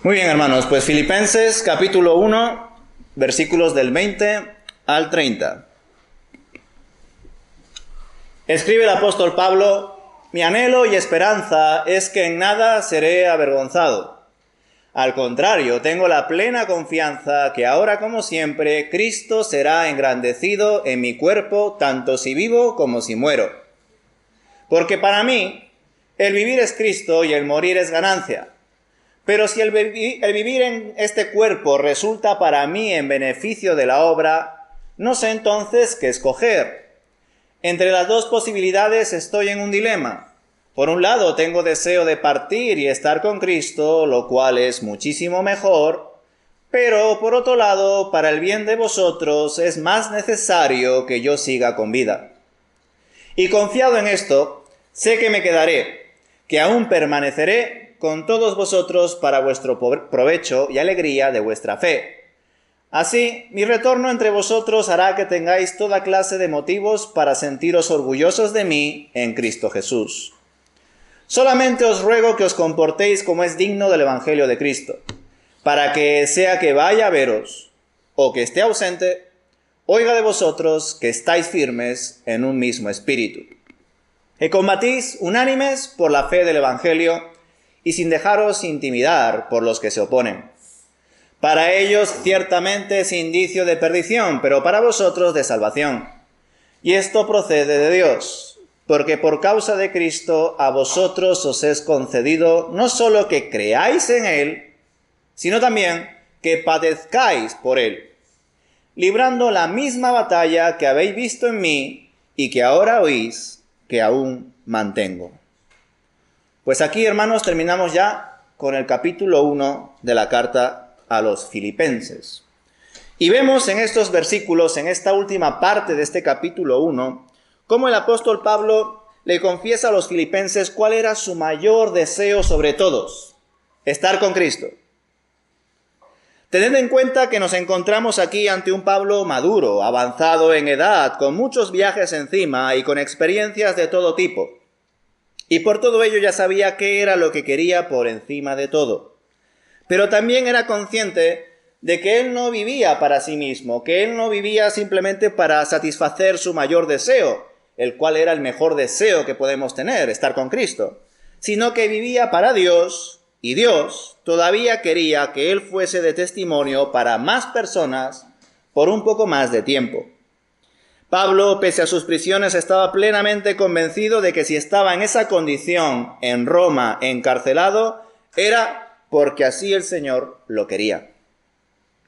Muy bien, hermanos, pues Filipenses capítulo 1, versículos del 20 al 30. Escribe el apóstol Pablo: mi anhelo y esperanza es que en nada seré avergonzado. Al contrario, tengo la plena confianza que ahora como siempre Cristo será engrandecido en mi cuerpo, tanto si vivo como si muero. Porque para mí el vivir es Cristo y el morir es ganancia. Pero si el vivir en este cuerpo resulta para mí en beneficio de la obra, no sé entonces qué escoger. Entre las dos posibilidades estoy en un dilema. Por un lado tengo deseo de partir y estar con Cristo, lo cual es muchísimo mejor, pero por otro lado, para el bien de vosotros es más necesario que yo siga con vida. Y confiado en esto, sé que me quedaré, que aún permaneceré con todos vosotros para vuestro provecho y alegría de vuestra fe. Así, mi retorno entre vosotros hará que tengáis toda clase de motivos para sentiros orgullosos de mí en Cristo Jesús. Solamente os ruego que os comportéis como es digno del Evangelio de Cristo, para que, sea que vaya a veros o que esté ausente, oiga de vosotros que estáis firmes en un mismo espíritu, que combatís unánimes por la fe del Evangelio y sin dejaros intimidar por los que se oponen. Para ellos ciertamente es indicio de perdición, pero para vosotros de salvación. Y esto procede de Dios, porque por causa de Cristo a vosotros os es concedido no solo que creáis en Él, sino también que padezcáis por Él, librando la misma batalla que habéis visto en mí y que ahora oís que aún mantengo. Pues aquí, hermanos, terminamos ya con el capítulo 1 de la carta a los Filipenses. Y vemos en estos versículos, en esta última parte de este capítulo 1, cómo el apóstol Pablo le confiesa a los filipenses cuál era su mayor deseo sobre todos: estar con Cristo. Tened en cuenta que nos encontramos aquí ante un Pablo maduro, avanzado en edad, con muchos viajes encima y con experiencias de todo tipo. Y por todo ello ya sabía qué era lo que quería por encima de todo. Pero también era consciente de que él no vivía para sí mismo, que él no vivía simplemente para satisfacer su mayor deseo, el cual era el mejor deseo que podemos tener, estar con Cristo, sino que vivía para Dios, y Dios todavía quería que él fuese de testimonio para más personas por un poco más de tiempo. Pablo, pese a sus prisiones, estaba plenamente convencido de que si estaba en esa condición en Roma, encarcelado, era porque así el Señor lo quería.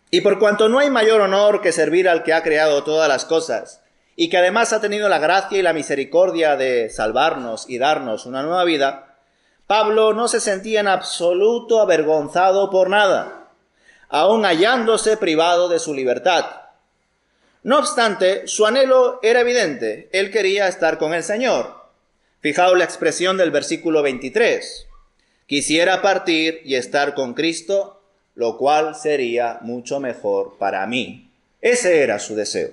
Y por cuanto no hay mayor honor que servir al que ha creado todas las cosas, y que además ha tenido la gracia y la misericordia de salvarnos y darnos una nueva vida, Pablo no se sentía en absoluto avergonzado por nada, aun hallándose privado de su libertad. No obstante, su anhelo era evidente: él quería estar con el Señor. Fijaos la expresión del versículo 23. Quisiera partir y estar con Cristo, lo cual sería mucho mejor para mí. Ese era su deseo.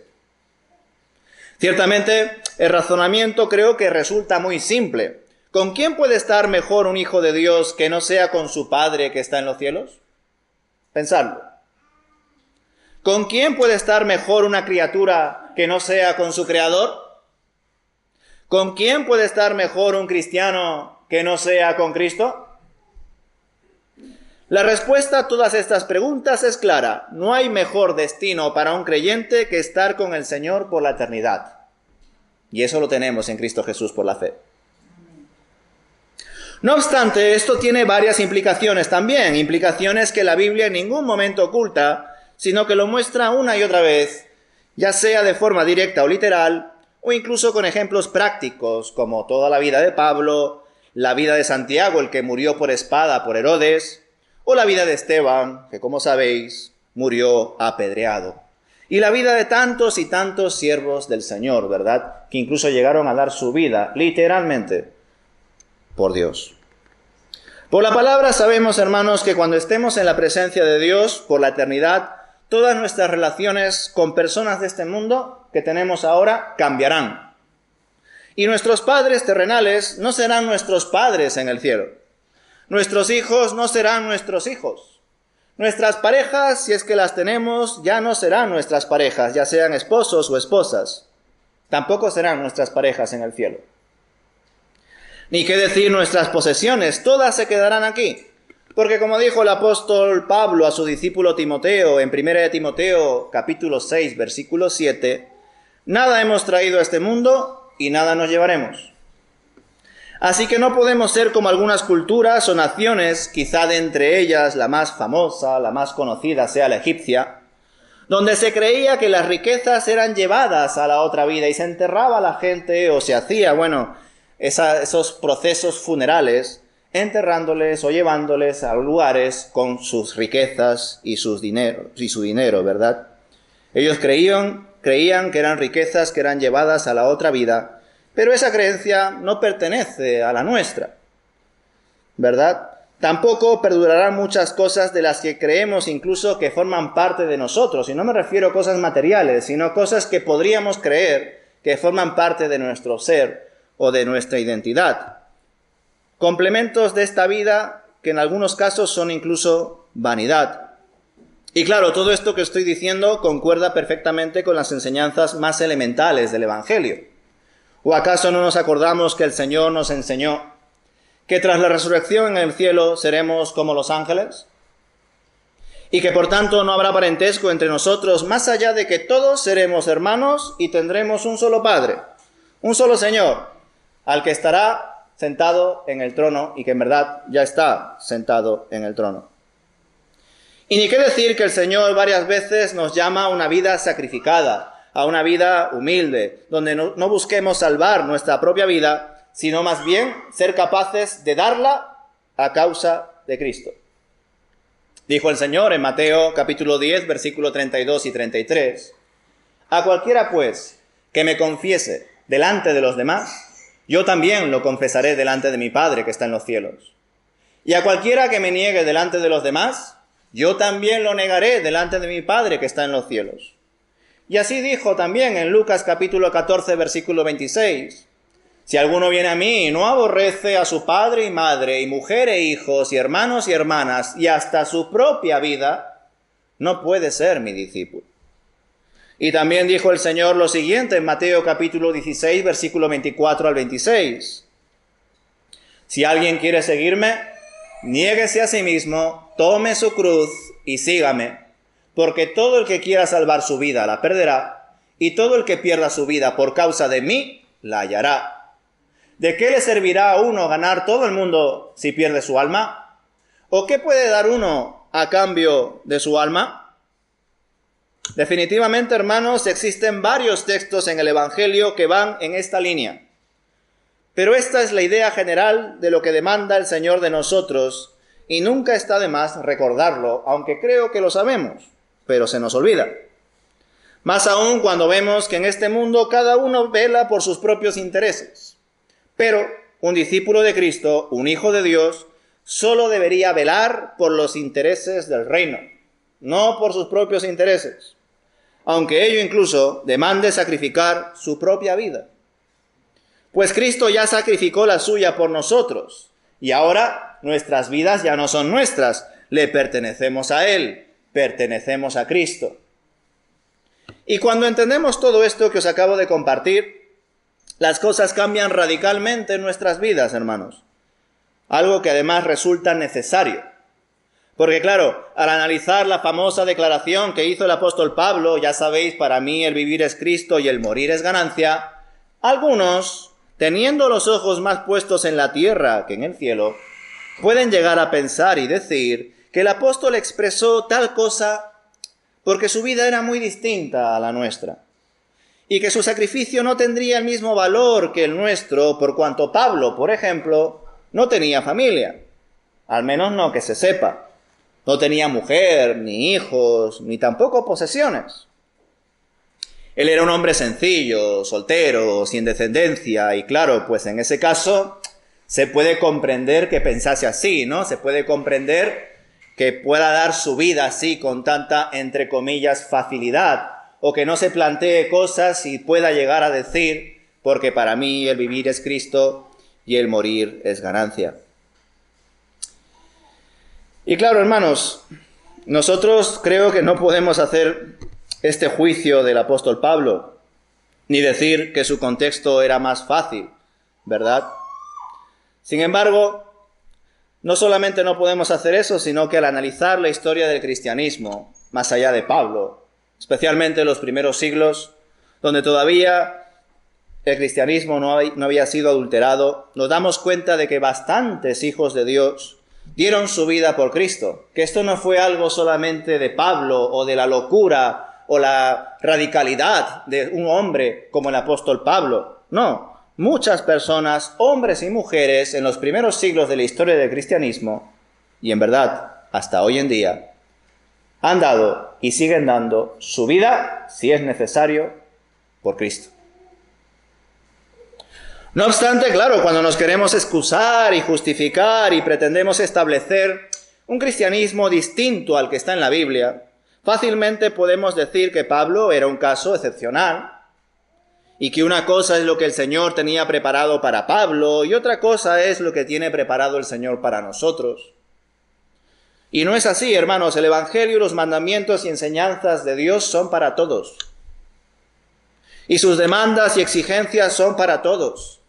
Ciertamente, el razonamiento creo que resulta muy simple. ¿Con quién puede estar mejor un hijo de Dios que no sea con su Padre que está en los cielos? Pensadlo. ¿Con quién puede estar mejor una criatura que no sea con su Creador? ¿Con quién puede estar mejor un cristiano que no sea con Cristo? La respuesta a todas estas preguntas es clara: no hay mejor destino para un creyente que estar con el Señor por la eternidad. Y eso lo tenemos en Cristo Jesús por la fe. No obstante, esto tiene varias implicaciones también, implicaciones que la Biblia en ningún momento oculta, sino que lo muestra una y otra vez, ya sea de forma directa o literal, o incluso con ejemplos prácticos, como toda la vida de Pablo, la vida de Santiago, el que murió por espada por Herodes, o la vida de Esteban, que como sabéis, murió apedreado. Y la vida de tantos y tantos siervos del Señor, ¿verdad? Que incluso llegaron a dar su vida, literalmente, por Dios. Por la palabra sabemos, hermanos, que cuando estemos en la presencia de Dios por la eternidad, todas nuestras relaciones con personas de este mundo que tenemos ahora cambiarán. Y nuestros padres terrenales no serán nuestros padres en el cielo. Nuestros hijos no serán nuestros hijos. Nuestras parejas, si es que las tenemos, ya no serán nuestras parejas, ya sean esposos o esposas. Tampoco serán nuestras parejas en el cielo. Ni qué decir nuestras posesiones, todas se quedarán aquí. Porque como dijo el apóstol Pablo a su discípulo Timoteo en 1 de Timoteo capítulo 6 versículo 7, nada hemos traído a este mundo y nada nos llevaremos. Así que no podemos ser como algunas culturas o naciones, quizá de entre ellas la más famosa, la más conocida sea la egipcia, donde se creía que las riquezas eran llevadas a la otra vida y se enterraba a la gente o se hacía, esos procesos funerales, enterrándoles o llevándoles a lugares con sus riquezas y su dinero, ¿verdad? Ellos creían que eran riquezas que eran llevadas a la otra vida, pero esa creencia no pertenece a la nuestra, ¿verdad? Tampoco perdurarán muchas cosas de las que creemos incluso que forman parte de nosotros, y no me refiero a cosas materiales, sino cosas que podríamos creer que forman parte de nuestro ser o de nuestra identidad. Complementos de esta vida que en algunos casos son incluso vanidad. Y claro, todo esto que estoy diciendo concuerda perfectamente con las enseñanzas más elementales del Evangelio. ¿O acaso no nos acordamos que el Señor nos enseñó que tras la resurrección en el cielo seremos como los ángeles? Y que por tanto no habrá parentesco entre nosotros más allá de que todos seremos hermanos y tendremos un solo Padre, un solo Señor, al que estará sentado en el trono y que en verdad ya está sentado en el trono. Y ni qué decir que el Señor varias veces nos llama a una vida sacrificada, a una vida humilde, donde no busquemos salvar nuestra propia vida, sino más bien ser capaces de darla a causa de Cristo. Dijo el Señor en Mateo capítulo 10, versículo 32 y 33, «A cualquiera, pues, que me confiese delante de los demás, yo también lo confesaré delante de mi Padre que está en los cielos. Y a cualquiera que me niegue delante de los demás, yo también lo negaré delante de mi Padre que está en los cielos». Y así dijo también en Lucas capítulo 14, versículo 26, «Si alguno viene a mí y no aborrece a su padre y madre, y mujer e hijos, y hermanos y hermanas, y hasta su propia vida, no puede ser mi discípulo». Y también dijo el Señor lo siguiente en Mateo capítulo 16, versículo 24 al 26. «Si alguien quiere seguirme, niéguese a sí mismo, tome su cruz y sígame, porque todo el que quiera salvar su vida la perderá, y todo el que pierda su vida por causa de mí la hallará. ¿De qué le servirá a uno ganar todo el mundo si pierde su alma? ¿O qué puede dar uno a cambio de su alma?». Definitivamente, hermanos, existen varios textos en el Evangelio que van en esta línea. Pero esta es la idea general de lo que demanda el Señor de nosotros, y nunca está de más recordarlo, aunque creo que lo sabemos, pero se nos olvida. Más aún cuando vemos que en este mundo cada uno vela por sus propios intereses. Pero un discípulo de Cristo, un hijo de Dios, solo debería velar por los intereses del reino, no por sus propios intereses, aunque ello incluso demande sacrificar su propia vida. Pues Cristo ya sacrificó la suya por nosotros, y ahora nuestras vidas ya no son nuestras, le pertenecemos a Él, pertenecemos a Cristo. Y cuando entendemos todo esto que os acabo de compartir, las cosas cambian radicalmente en nuestras vidas, hermanos. Algo que además resulta necesario. Porque claro, al analizar la famosa declaración que hizo el apóstol Pablo, ya sabéis, para mí el vivir es Cristo y el morir es ganancia, algunos, teniendo los ojos más puestos en la tierra que en el cielo, pueden llegar a pensar y decir que el apóstol expresó tal cosa porque su vida era muy distinta a la nuestra, y que su sacrificio no tendría el mismo valor que el nuestro, por cuanto Pablo, por ejemplo, no tenía familia, al menos no que se sepa. No tenía mujer, ni hijos, ni tampoco posesiones. Él era un hombre sencillo, soltero, sin descendencia, y claro, pues en ese caso se puede comprender que pensase así, ¿no? Se puede comprender que pueda dar su vida así con tanta, entre comillas, facilidad, o que no se plantee cosas y pueda llegar a decir, porque para mí el vivir es Cristo y el morir es ganancia. Y claro, hermanos, nosotros creo que no podemos hacer este juicio del apóstol Pablo, ni decir que su contexto era más fácil, ¿verdad? Sin embargo, no solamente no podemos hacer eso, sino que al analizar la historia del cristianismo, más allá de Pablo, especialmente en los primeros siglos, donde todavía el cristianismo no había sido adulterado, nos damos cuenta de que bastantes hijos de Dios dieron su vida por Cristo, que esto no fue algo solamente de Pablo o de la locura o la radicalidad de un hombre como el apóstol Pablo. No, muchas personas, hombres y mujeres, en los primeros siglos de la historia del cristianismo, y en verdad hasta hoy en día, han dado y siguen dando su vida, si es necesario, por Cristo. No obstante, claro, cuando nos queremos excusar y justificar y pretendemos establecer un cristianismo distinto al que está en la Biblia, fácilmente podemos decir que Pablo era un caso excepcional y que una cosa es lo que el Señor tenía preparado para Pablo y otra cosa es lo que tiene preparado el Señor para nosotros. Y no es así, hermanos. El Evangelio, los mandamientos y enseñanzas de Dios son para todos. Y sus demandas y exigencias son para todos.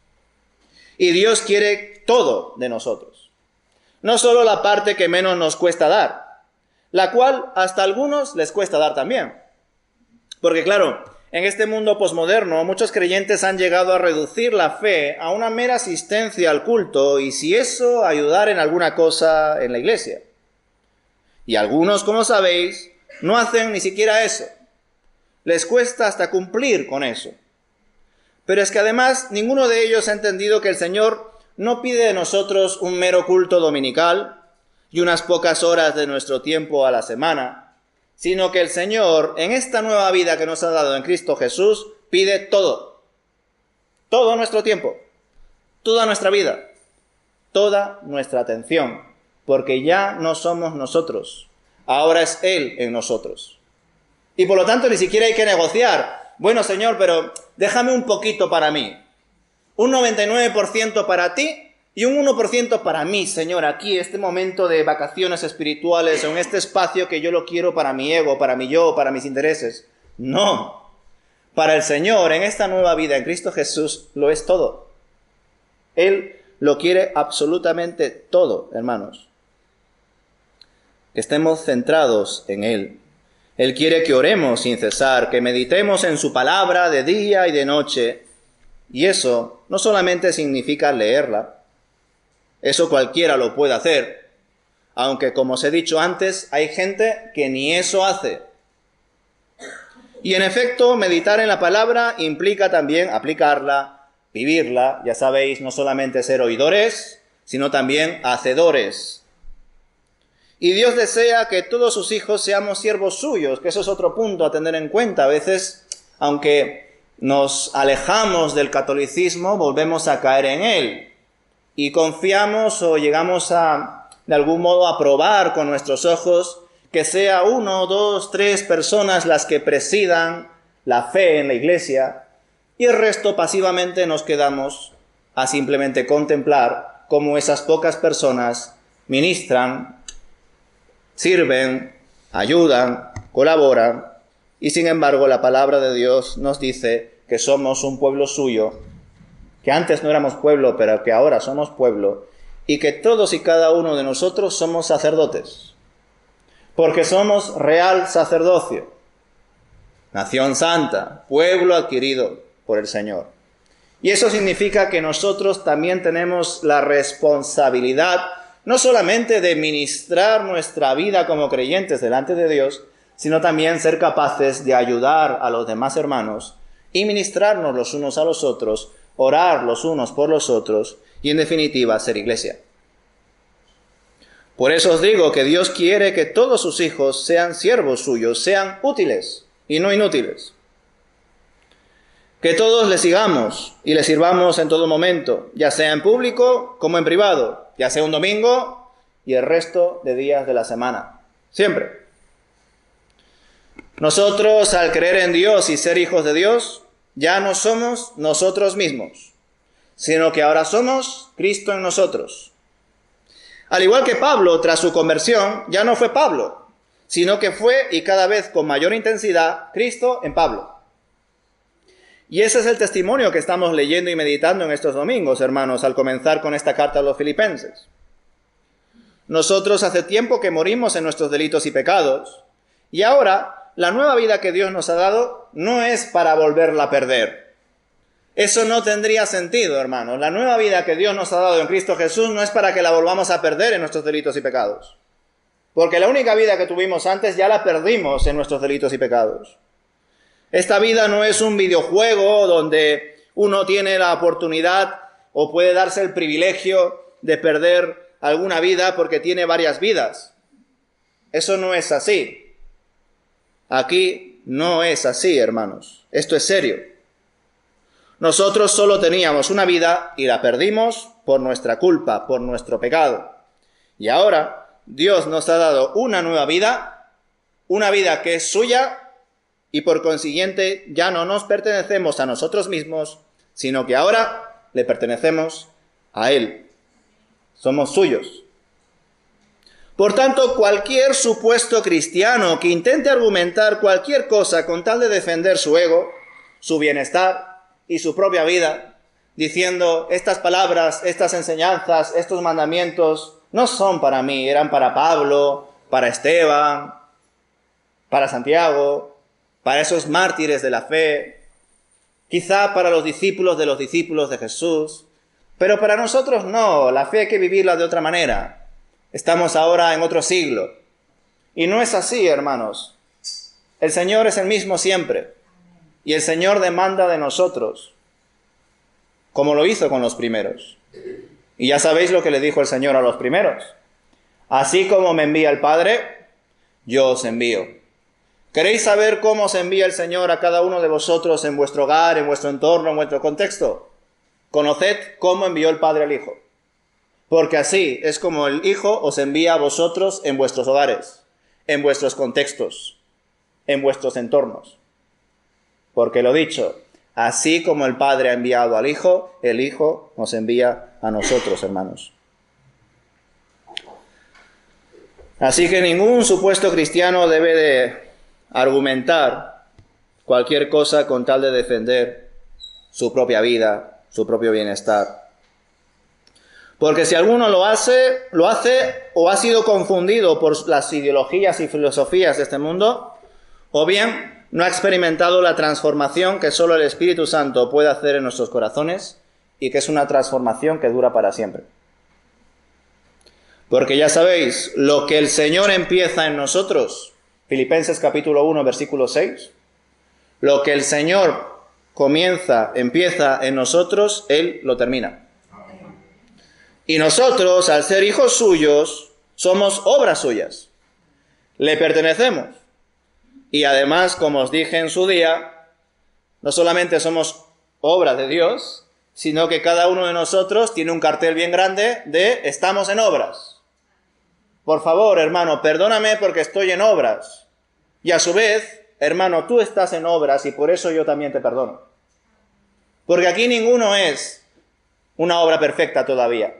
Y Dios quiere todo de nosotros. No solo la parte que menos nos cuesta dar, la cual hasta a algunos les cuesta dar también. Porque claro, en este mundo posmoderno muchos creyentes han llegado a reducir la fe a una mera asistencia al culto y si eso ayudar en alguna cosa en la iglesia. Y algunos, como sabéis, no hacen ni siquiera eso. Les cuesta hasta cumplir con eso. Pero es que además ninguno de ellos ha entendido que el Señor no pide de nosotros un mero culto dominical y unas pocas horas de nuestro tiempo a la semana, sino que el Señor, en esta nueva vida que nos ha dado en Cristo Jesús, pide todo. Todo nuestro tiempo, toda nuestra vida, toda nuestra atención, porque ya no somos nosotros, ahora es Él en nosotros. Y por lo tanto ni siquiera hay que negociar. Bueno, Señor, pero déjame un poquito para mí. Un 99% para ti y un 1% para mí, Señor, aquí, este momento de vacaciones espirituales, o en este espacio que yo lo quiero para mi ego, para mi yo, para mis intereses. No. Para el Señor, en esta nueva vida en Cristo Jesús, lo es todo. Él lo quiere absolutamente todo, hermanos. Que estemos centrados en Él. Él quiere que oremos sin cesar, que meditemos en su palabra de día y de noche. Y eso no solamente significa leerla, eso cualquiera lo puede hacer, aunque como os he dicho antes, hay gente que ni eso hace. Y en efecto, meditar en la palabra implica también aplicarla, vivirla, ya sabéis, no solamente ser oidores, sino también hacedores. Y Dios desea que todos sus hijos seamos siervos suyos, que eso es otro punto a tener en cuenta. A veces, aunque nos alejamos del catolicismo, volvemos a caer en él. Y confiamos o llegamos a, de algún modo, a probar con nuestros ojos que sea 1, 2, 3 personas las que presidan la fe en la iglesia y el resto pasivamente nos quedamos a simplemente contemplar cómo esas pocas personas ministran, sirven, ayudan, colaboran, y sin embargo la palabra de Dios nos dice que somos un pueblo suyo, que antes no éramos pueblo, pero que ahora somos pueblo, y que todos y cada uno de nosotros somos sacerdotes, porque somos real sacerdocio, nación santa, pueblo adquirido por el Señor. Y eso significa que nosotros también tenemos la responsabilidad no solamente de ministrar nuestra vida como creyentes delante de Dios, sino también ser capaces de ayudar a los demás hermanos y ministrarnos los unos a los otros, orar los unos por los otros y, en definitiva, ser iglesia. Por eso os digo que Dios quiere que todos sus hijos sean siervos suyos, sean útiles y no inútiles. Que todos le sigamos y le sirvamos en todo momento, ya sea en público como en privado, ya sea un domingo y el resto de días de la semana. Siempre. Nosotros, al creer en Dios y ser hijos de Dios, ya no somos nosotros mismos, sino que ahora somos Cristo en nosotros. Al igual que Pablo, tras su conversión, ya no fue Pablo, sino que fue, y cada vez con mayor intensidad, Cristo en Pablo. Y ese es el testimonio que estamos leyendo y meditando en estos domingos, hermanos, al comenzar con esta carta a los Filipenses. Nosotros hace tiempo que morimos en nuestros delitos y pecados, y ahora la nueva vida que Dios nos ha dado no es para volverla a perder. Eso no tendría sentido, hermanos. La nueva vida que Dios nos ha dado en Cristo Jesús no es para que la volvamos a perder en nuestros delitos y pecados. Porque la única vida que tuvimos antes ya la perdimos en nuestros delitos y pecados. Esta vida no es un videojuego donde uno tiene la oportunidad o puede darse el privilegio de perder alguna vida porque tiene varias vidas. Eso no es así. Aquí no es así, hermanos. Esto es serio. Nosotros solo teníamos una vida y la perdimos por nuestra culpa, por nuestro pecado. Y ahora Dios nos ha dado una nueva vida, una vida que es suya, y por consiguiente ya no nos pertenecemos a nosotros mismos, sino que ahora le pertenecemos a Él. Somos suyos. Por tanto, cualquier supuesto cristiano que intente argumentar cualquier cosa con tal de defender su ego, su bienestar y su propia vida, diciendo estas palabras, estas enseñanzas, estos mandamientos no son para mí, eran para Pablo, para Esteban, para Santiago, para esos mártires de la fe, quizá para los discípulos de Jesús, pero para nosotros no, la fe hay que vivirla de otra manera. Estamos ahora en otro siglo. Y no es así, hermanos. El Señor es el mismo siempre. Y el Señor demanda de nosotros, como lo hizo con los primeros. Y ya sabéis lo que le dijo el Señor a los primeros. Así como me envía el Padre, yo os envío. ¿Queréis saber cómo os envía el Señor a cada uno de vosotros en vuestro hogar, en vuestro entorno, en vuestro contexto? Conoced cómo envió el Padre al Hijo. Porque así es como el Hijo os envía a vosotros en vuestros hogares, en vuestros contextos, en vuestros entornos. Porque lo dicho, así como el Padre ha enviado al Hijo, el Hijo nos envía a nosotros, hermanos. Así que ningún supuesto cristiano debe de argumentar cualquier cosa con tal de defender su propia vida, su propio bienestar. Porque si alguno lo hace o ha sido confundido por las ideologías y filosofías de este mundo, o bien no ha experimentado la transformación que solo el Espíritu Santo puede hacer en nuestros corazones y que es una transformación que dura para siempre. Porque ya sabéis, lo que el Señor empieza en nosotros, Filipenses capítulo 1, versículo 6, lo que el Señor empieza en nosotros, Él lo termina. Y nosotros, al ser hijos suyos, somos obras suyas. Le pertenecemos. Y además, como os dije en su día, no solamente somos obras de Dios, sino que cada uno de nosotros tiene un cartel bien grande de estamos en obras. Por favor, hermano, perdóname porque estoy en obras. Y a su vez, hermano, tú estás en obras y por eso yo también te perdono. Porque aquí ninguno es una obra perfecta todavía.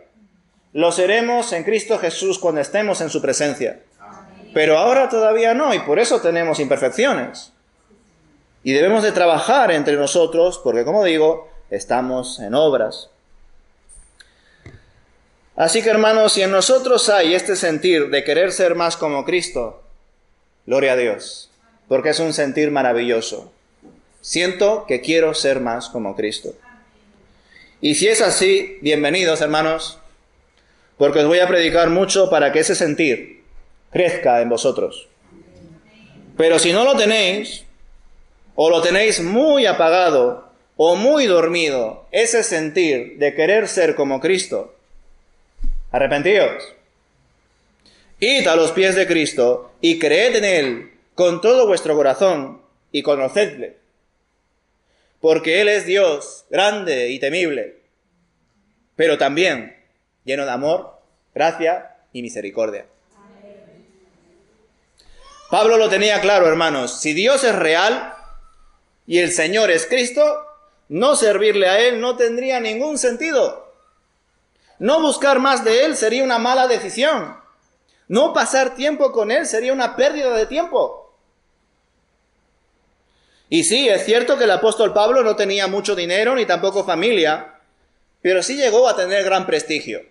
Lo seremos en Cristo Jesús cuando estemos en su presencia. Pero ahora todavía no, y por eso tenemos imperfecciones. Y debemos de trabajar entre nosotros, porque como digo, estamos en obras. Así que hermanos, si en nosotros hay este sentir de querer ser más como Cristo, gloria a Dios, porque es un sentir maravilloso. Siento que quiero ser más como Cristo. Y si es así, bienvenidos hermanos, porque os voy a predicar mucho para que ese sentir crezca en vosotros. Pero si no lo tenéis, o lo tenéis muy apagado, o muy dormido, ese sentir de querer ser como Cristo, arrepentíos. Id a los pies de Cristo y creed en Él con todo vuestro corazón y conocedle. Porque Él es Dios grande y temible, pero también lleno de amor, gracia y misericordia. Pablo lo tenía claro, hermanos. Si Dios es real y el Señor es Cristo, no servirle a Él no tendría ningún sentido. No buscar más de Él sería una mala decisión. No pasar tiempo con Él sería una pérdida de tiempo. Y sí, es cierto que el apóstol Pablo no tenía mucho dinero ni tampoco familia, pero sí llegó a tener gran prestigio.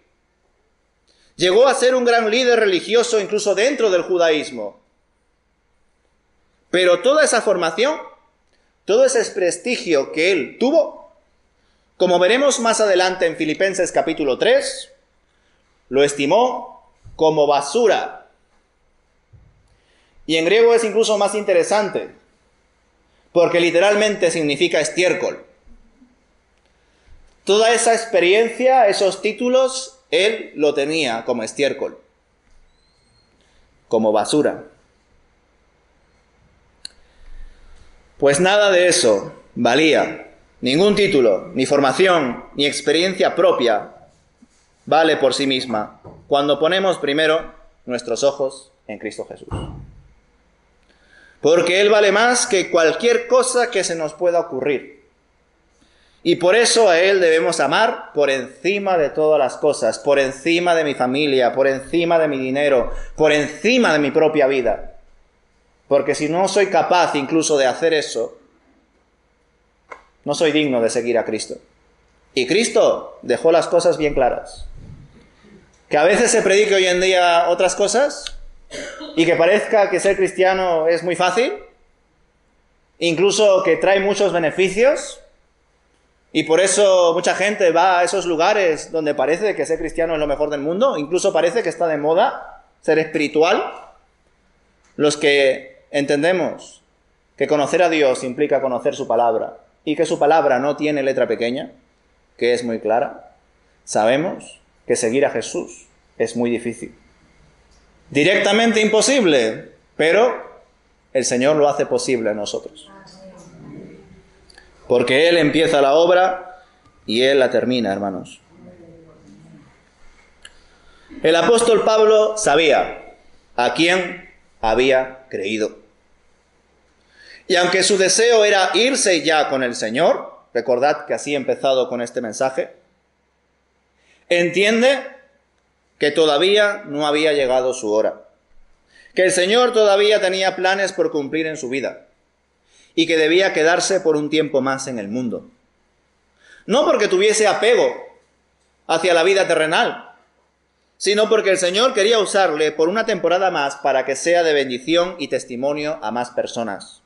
Llegó a ser un gran líder religioso incluso dentro del judaísmo. Pero toda esa formación, todo ese prestigio que él tuvo, como veremos más adelante en Filipenses capítulo 3, lo estimó como basura. Y en griego es incluso más interesante, porque literalmente significa estiércol. Toda esa experiencia, esos títulos, él lo tenía como estiércol, como basura. Pues nada de eso valía. Ningún título, ni formación, ni experiencia propia vale por sí misma cuando ponemos primero nuestros ojos en Cristo Jesús. Porque Él vale más que cualquier cosa que se nos pueda ocurrir. Y por eso a Él debemos amar por encima de todas las cosas, por encima de mi familia, por encima de mi dinero, por encima de mi propia vida. Porque si no soy capaz incluso de hacer eso, no soy digno de seguir a Cristo. Y Cristo dejó las cosas bien claras. Que a veces se predique hoy en día otras cosas y que parezca que ser cristiano es muy fácil, incluso que trae muchos beneficios, y por eso mucha gente va a esos lugares donde parece que ser cristiano es lo mejor del mundo, incluso parece que está de moda ser espiritual. Los que entendemos que conocer a Dios implica conocer su palabra y que su palabra no tiene letra pequeña, que es muy clara, sabemos que seguir a Jesús es muy difícil. Directamente imposible, pero el Señor lo hace posible a nosotros. Porque Él empieza la obra y Él la termina, hermanos. El apóstol Pablo sabía a quién había creído. Y aunque su deseo era irse ya con el Señor, recordad que así he empezado con este mensaje, entiende que todavía no había llegado su hora, que el Señor todavía tenía planes por cumplir en su vida y que debía quedarse por un tiempo más en el mundo. No porque tuviese apego hacia la vida terrenal, sino porque el Señor quería usarle por una temporada más para que sea de bendición y testimonio a más personas.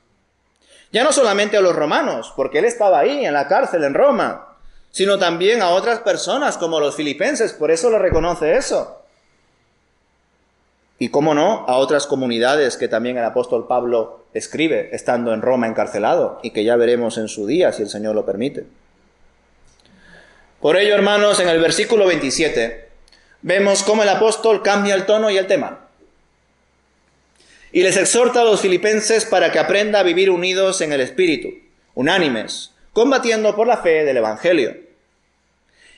Ya no solamente a los romanos, porque él estaba ahí en la cárcel en Roma, sino también a otras personas como los filipenses, por eso le reconoce eso. Y cómo no, a otras comunidades que también el apóstol Pablo escribe, estando en Roma encarcelado, y que ya veremos en su día, si el Señor lo permite. Por ello, hermanos, en el versículo 27, vemos cómo el apóstol cambia el tono y el tema. Y les exhorta a los filipenses para que aprenda a vivir unidos en el Espíritu, unánimes, combatiendo por la fe del Evangelio.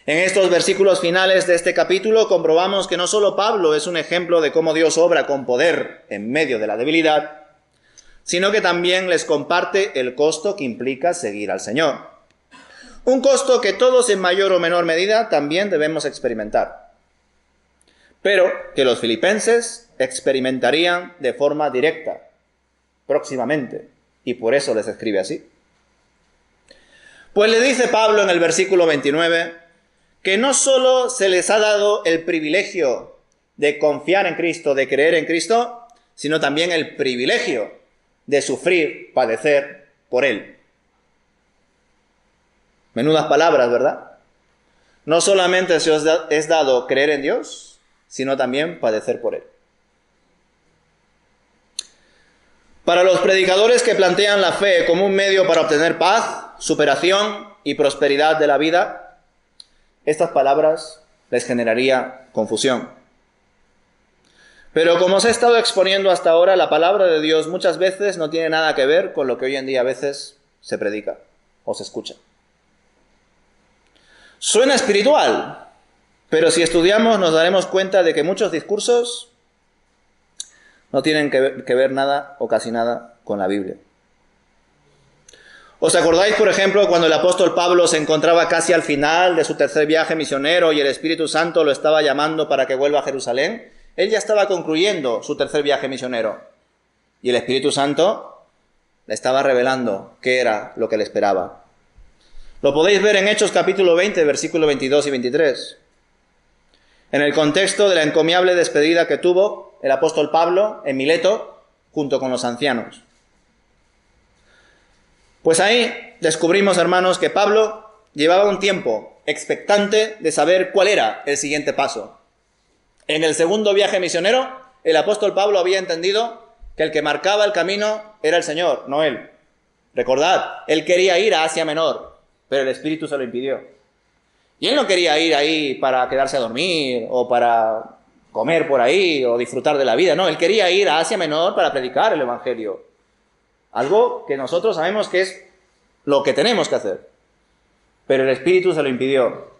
En estos versículos finales de este capítulo comprobamos que no solo Pablo es un ejemplo de cómo Dios obra con poder en medio de la debilidad, sino que también les comparte el costo que implica seguir al Señor. Un costo que todos en mayor o menor medida también debemos experimentar, pero que los filipenses experimentarían de forma directa, próximamente, y por eso les escribe así. Pues le dice Pablo en el versículo 29 que no solo se les ha dado el privilegio de confiar en Cristo, de creer en Cristo, sino también el privilegio de sufrir, padecer por Él. Menudas palabras, ¿verdad? No solamente se os es dado creer en Dios, sino también padecer por Él. Para los predicadores que plantean la fe como un medio para obtener paz, superación y prosperidad de la vida, estas palabras les generaría confusión. Pero como os he estado exponiendo hasta ahora, la palabra de Dios muchas veces no tiene nada que ver con lo que hoy en día a veces se predica o se escucha. Suena espiritual, pero si estudiamos nos daremos cuenta de que muchos discursos no tienen que ver nada o casi nada con la Biblia. ¿Os acordáis, por ejemplo, cuando el apóstol Pablo se encontraba casi al final de su tercer viaje misionero y el Espíritu Santo lo estaba llamando para que vuelva a Jerusalén? Él ya estaba concluyendo su tercer viaje misionero. Y el Espíritu Santo le estaba revelando qué era lo que le esperaba. Lo podéis ver en Hechos capítulo 20, versículos 22 y 23. En el contexto de la encomiable despedida que tuvo el apóstol Pablo en Mileto junto con los ancianos. Pues ahí descubrimos, hermanos, que Pablo llevaba un tiempo expectante de saber cuál era el siguiente paso. En el segundo viaje misionero, el apóstol Pablo había entendido que el que marcaba el camino era el Señor, no él. Recordad, él quería ir a Asia Menor, pero el Espíritu se lo impidió. Y él no quería ir ahí para quedarse a dormir o para comer por ahí o disfrutar de la vida. No, él quería ir a Asia Menor para predicar el Evangelio. Algo que nosotros sabemos que es lo que tenemos que hacer. Pero el Espíritu se lo impidió.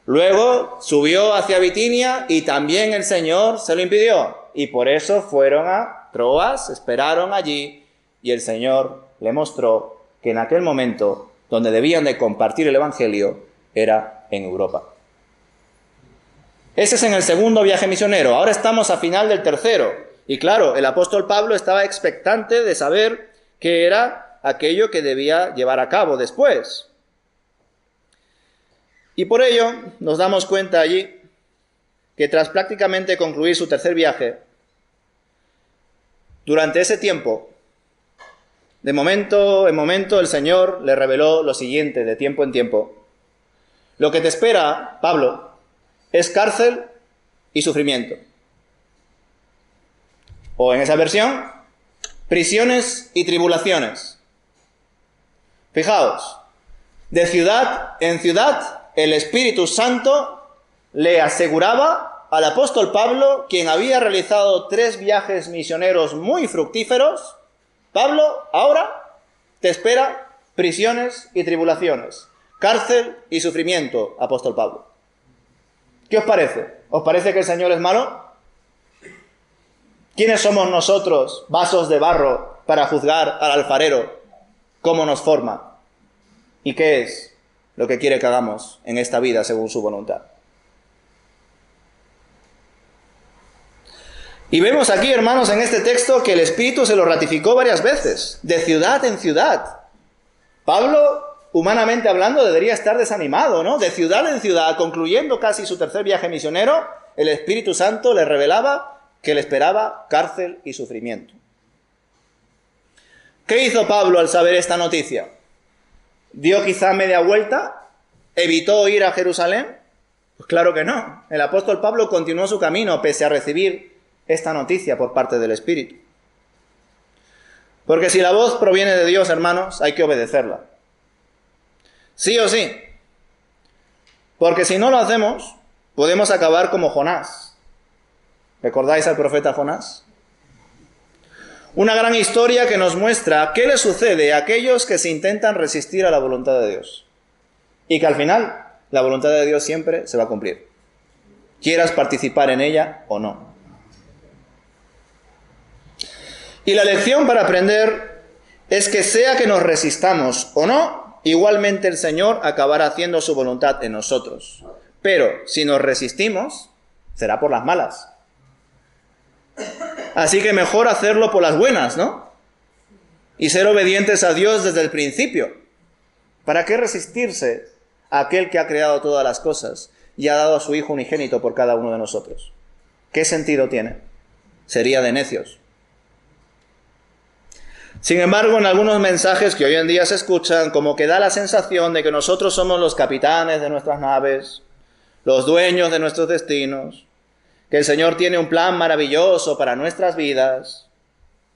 Luego subió hacia Bitinia y también el Señor se lo impidió. Y por eso fueron a Troas, esperaron allí y el Señor le mostró que en aquel momento donde debían de compartir el Evangelio era en Europa. Ese es en el segundo viaje misionero. Ahora estamos a final del tercero. Y claro, el apóstol Pablo estaba expectante de saber qué era aquello que debía llevar a cabo después. Y por ello nos damos cuenta allí que tras prácticamente concluir su tercer viaje, durante ese tiempo, de momento en momento el Señor le reveló lo siguiente, de tiempo en tiempo. Lo que te espera, Pablo, es cárcel y sufrimiento. O en esa versión, prisiones y tribulaciones. Fijaos, de ciudad en ciudad, el Espíritu Santo le aseguraba al apóstol Pablo, quien había realizado 3 viajes misioneros muy fructíferos: Pablo, ahora te espera prisiones y tribulaciones, cárcel y sufrimiento, apóstol Pablo. ¿Qué os parece? ¿Os parece que el Señor es malo? ¿Quiénes somos nosotros, vasos de barro, para juzgar al alfarero cómo nos forma? ¿Y qué es lo que quiere que hagamos en esta vida según su voluntad? Y vemos aquí, hermanos, en este texto que el Espíritu se lo ratificó varias veces, de ciudad en ciudad. Pablo, humanamente hablando, debería estar desanimado, ¿no? De ciudad en ciudad, concluyendo casi su tercer viaje misionero, el Espíritu Santo le revelaba que le esperaba cárcel y sufrimiento. ¿Qué hizo Pablo al saber esta noticia? ¿Dio quizá media vuelta? ¿Evitó ir a Jerusalén? Pues claro que no. El apóstol Pablo continuó su camino pese a recibir esta noticia por parte del Espíritu. Porque si la voz proviene de Dios, hermanos, hay que obedecerla. Sí o sí. Porque si no lo hacemos, podemos acabar como Jonás. ¿Recordáis al profeta Jonás? Una gran historia que nos muestra qué le sucede a aquellos que se intentan resistir a la voluntad de Dios. Y que al final, la voluntad de Dios siempre se va a cumplir. Quieras participar en ella o no. Y la lección para aprender es que sea que nos resistamos o no, igualmente el Señor acabará haciendo su voluntad en nosotros. Pero si nos resistimos, será por las malas. Así que mejor hacerlo por las buenas, ¿no? Y ser obedientes a Dios desde el principio. ¿Para qué resistirse a aquel que ha creado todas las cosas y ha dado a su Hijo unigénito por cada uno de nosotros? ¿Qué sentido tiene? Sería de necios. Sin embargo, en algunos mensajes que hoy en día se escuchan, como que da la sensación de que nosotros somos los capitanes de nuestras naves, los dueños de nuestros destinos, que el Señor tiene un plan maravilloso para nuestras vidas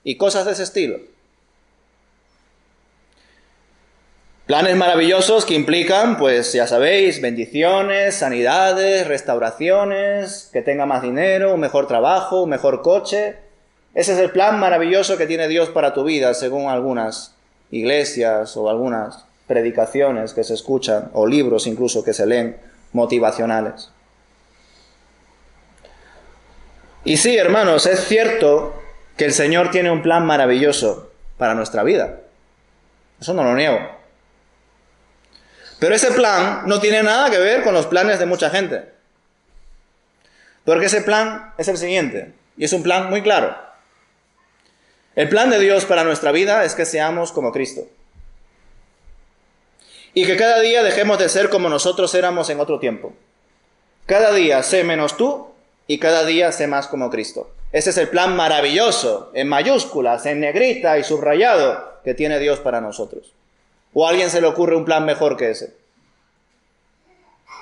y cosas de ese estilo. Planes maravillosos que implican, pues ya sabéis, bendiciones, sanidades, restauraciones, que tenga más dinero, un mejor trabajo, un mejor coche. Ese es el plan maravilloso que tiene Dios para tu vida, según algunas iglesias o algunas predicaciones que se escuchan, o libros incluso que se leen, motivacionales. Y sí, hermanos, es cierto que el Señor tiene un plan maravilloso para nuestra vida. Eso no lo niego. Pero ese plan no tiene nada que ver con los planes de mucha gente. Porque ese plan es el siguiente, y es un plan muy claro. El plan de Dios para nuestra vida es que seamos como Cristo. Y que cada día dejemos de ser como nosotros éramos en otro tiempo. Cada día sé menos tú y cada día sé más como Cristo. Ese es el plan maravilloso, en mayúsculas, en negrita y subrayado, que tiene Dios para nosotros. ¿O a alguien se le ocurre un plan mejor que ese?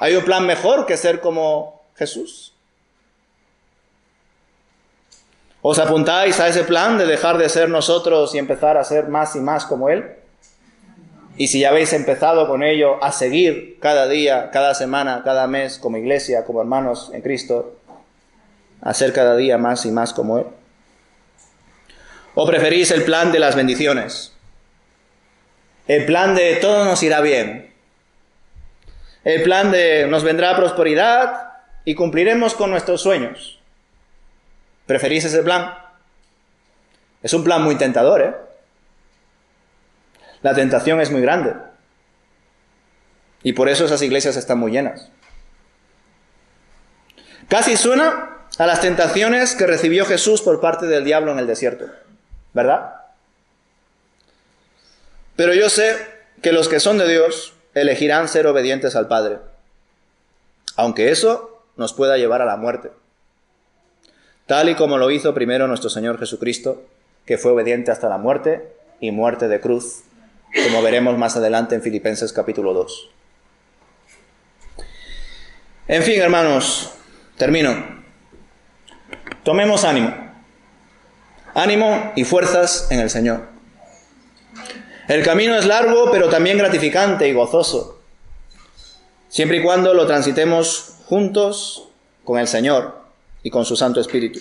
¿Hay un plan mejor que ser como Jesús? ¿Os apuntáis a ese plan de dejar de ser nosotros y empezar a ser más y más como Él? Y si ya habéis empezado con ello, a seguir cada día, cada semana, cada mes, como iglesia, como hermanos en Cristo, a ser cada día más y más como Él. ¿O preferís el plan de las bendiciones? El plan de todo nos irá bien. El plan de nos vendrá prosperidad y cumpliremos con nuestros sueños. ¿Preferís ese plan? Es un plan muy tentador, ¿eh? La tentación es muy grande. Y por eso esas iglesias están muy llenas. Casi suena a las tentaciones que recibió Jesús por parte del diablo en el desierto, ¿verdad? Pero yo sé que los que son de Dios elegirán ser obedientes al Padre, aunque eso nos pueda llevar a la muerte. Tal y como lo hizo primero nuestro Señor Jesucristo, que fue obediente hasta la muerte y muerte de cruz, como veremos más adelante en Filipenses capítulo 2. En fin, hermanos, termino. Tomemos ánimo. Ánimo y fuerzas en el Señor. El camino es largo, pero también gratificante y gozoso, siempre y cuando lo transitemos juntos con el Señor y con su Santo Espíritu.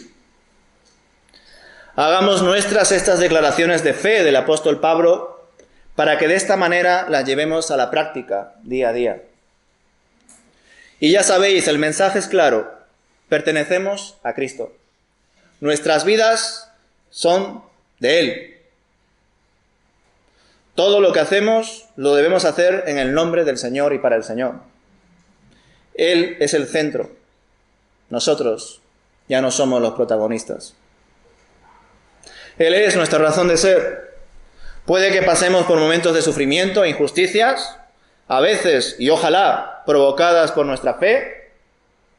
Hagamos nuestras estas declaraciones de fe del apóstol Pablo para que de esta manera las llevemos a la práctica día a día. Y ya sabéis, el mensaje es claro, pertenecemos a Cristo. Nuestras vidas son de Él. Todo lo que hacemos lo debemos hacer en el nombre del Señor y para el Señor. Él es el centro. Nosotros ya no somos los protagonistas. Él es nuestra razón de ser. Puede que pasemos por momentos de sufrimiento e injusticias, a veces, y ojalá, provocadas por nuestra fe,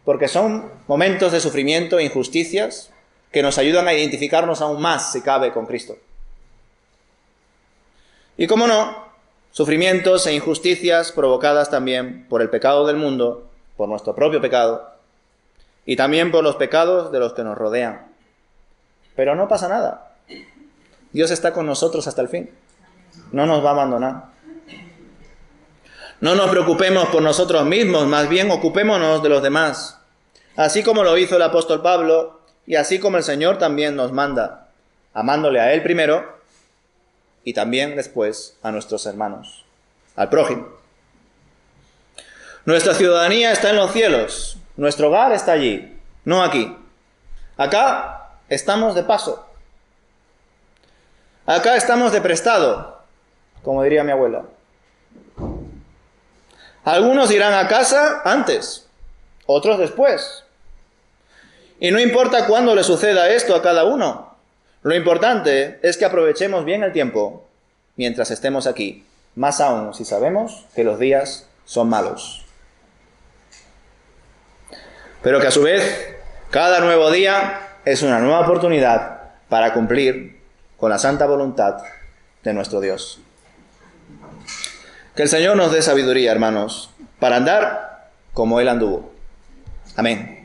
porque son momentos de sufrimiento e injusticias que nos ayudan a identificarnos aún más, si cabe, con Cristo. Y cómo no, sufrimientos e injusticias provocadas también por el pecado del mundo, por nuestro propio pecado, y también por los pecados de los que nos rodean. Pero no pasa nada. Dios está con nosotros hasta el fin. No nos va a abandonar. No nos preocupemos por nosotros mismos, más bien ocupémonos de los demás. Así como lo hizo el apóstol Pablo, y así como el Señor también nos manda, amándole a Él primero, y también después a nuestros hermanos, al prójimo. Nuestra ciudadanía está en los cielos. Nuestro hogar está allí, no aquí. Acá estamos de paso. Acá estamos de prestado, como diría mi abuela. Algunos irán a casa antes, otros después. Y no importa cuándo le suceda esto a cada uno. Lo importante es que aprovechemos bien el tiempo mientras estemos aquí, más aún si sabemos que los días son malos. Pero que a su vez, cada nuevo día es una nueva oportunidad para cumplir con la santa voluntad de nuestro Dios. Que el Señor nos dé sabiduría, hermanos, para andar como Él anduvo. Amén.